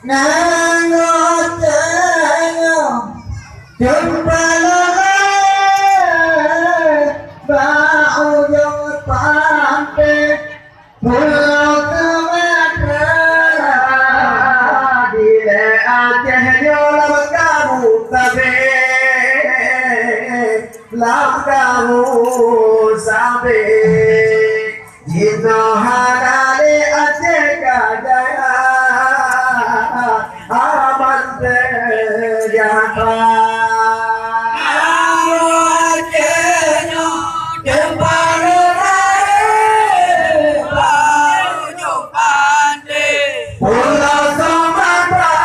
nangotenyo jempalore bau yo pampe pulau Sumatera dile Aceh yo lam kamu sabe lam kamu sabe jino hanale Aceh kajaya aman terjata Acehnya jempalore bau yo pande pulau Sumatera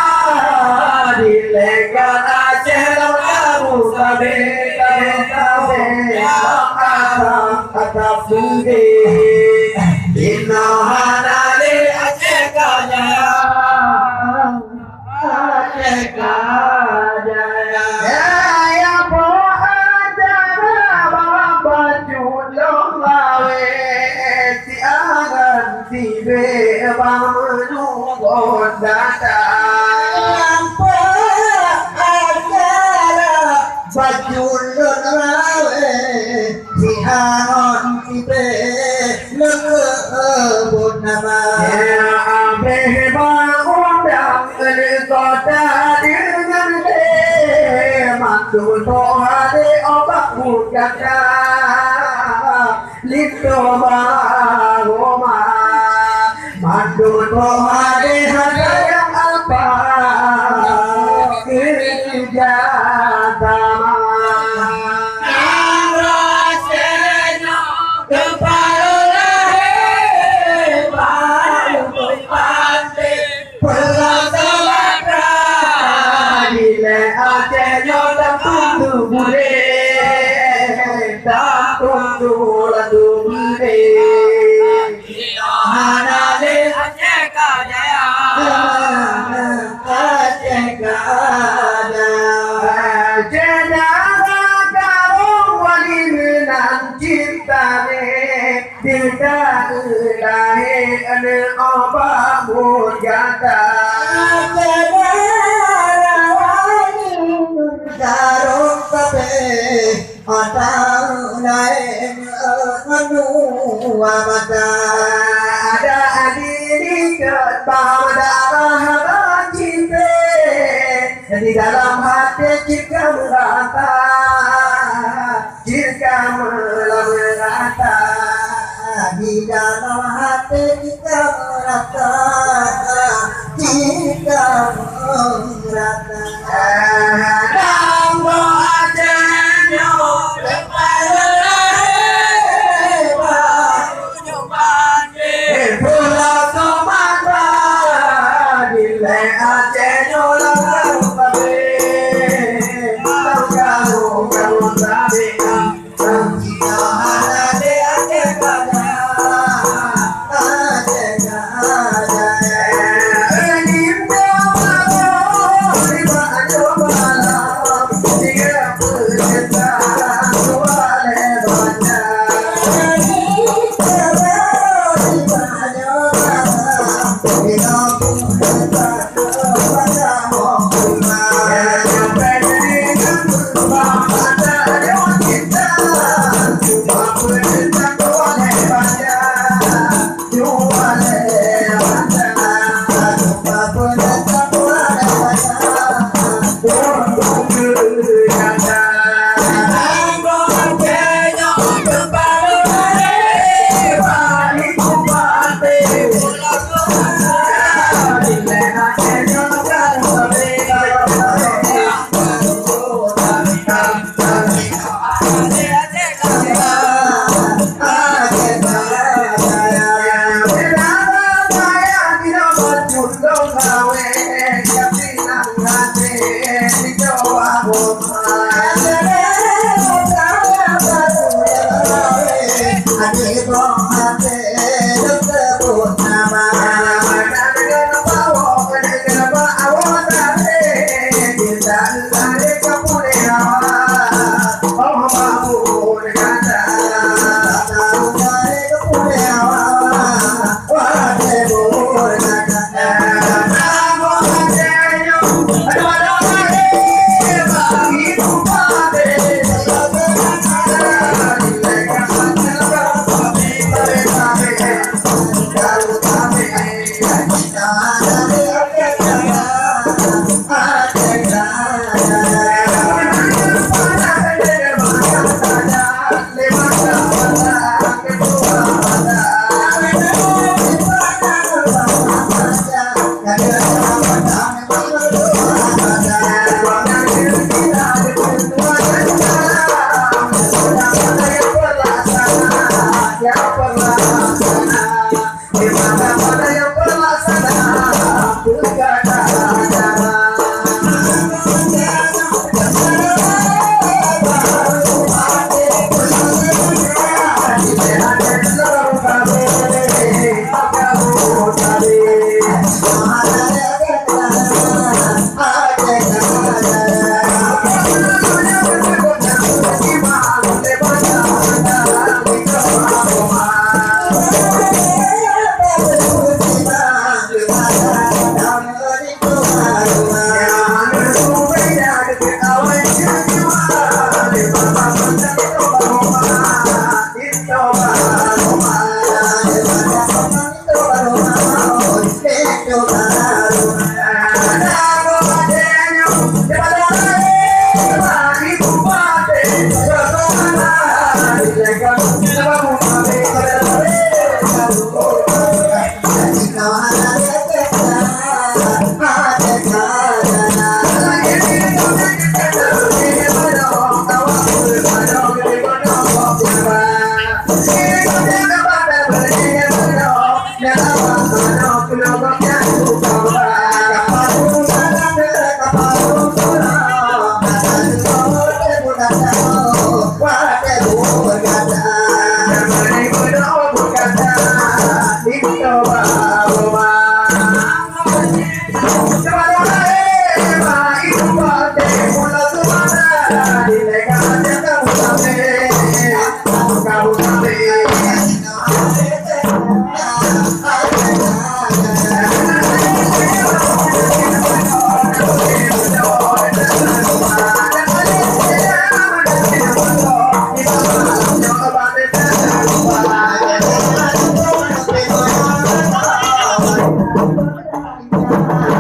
dilekan Aceh lam kamu sabe kata suge dino hanale Aceh kajaya Aceh kajaya ya po ajara baju long lawe si angan si be banu gondata lampu ajara baju long lawe si angan si be lebut nama ya abeh bangundang kota dengan mantu tohade obat mujaka lito bahoma mantu tohade hada yang apa kerja sama rasanya kepala baru pasti pulau Sumatera dile Aceh nyodang tundu bule dan tundu landu bule hanale Aceh kajaya Aceh kajaya jenara karung wali menang cintane tidak ilahi ane obah mujata karung kape atau naik anu mata ada diri kepada rahmat cinta di dalam hati jika merata jika merata di dalam hati jika merata jika merata Dambo Acehnya pulau Sumatera dile Acehnya lam sabe lam kamu sabe jika hanale Aceh kajaya Aceh kajaya nimba Aceh Never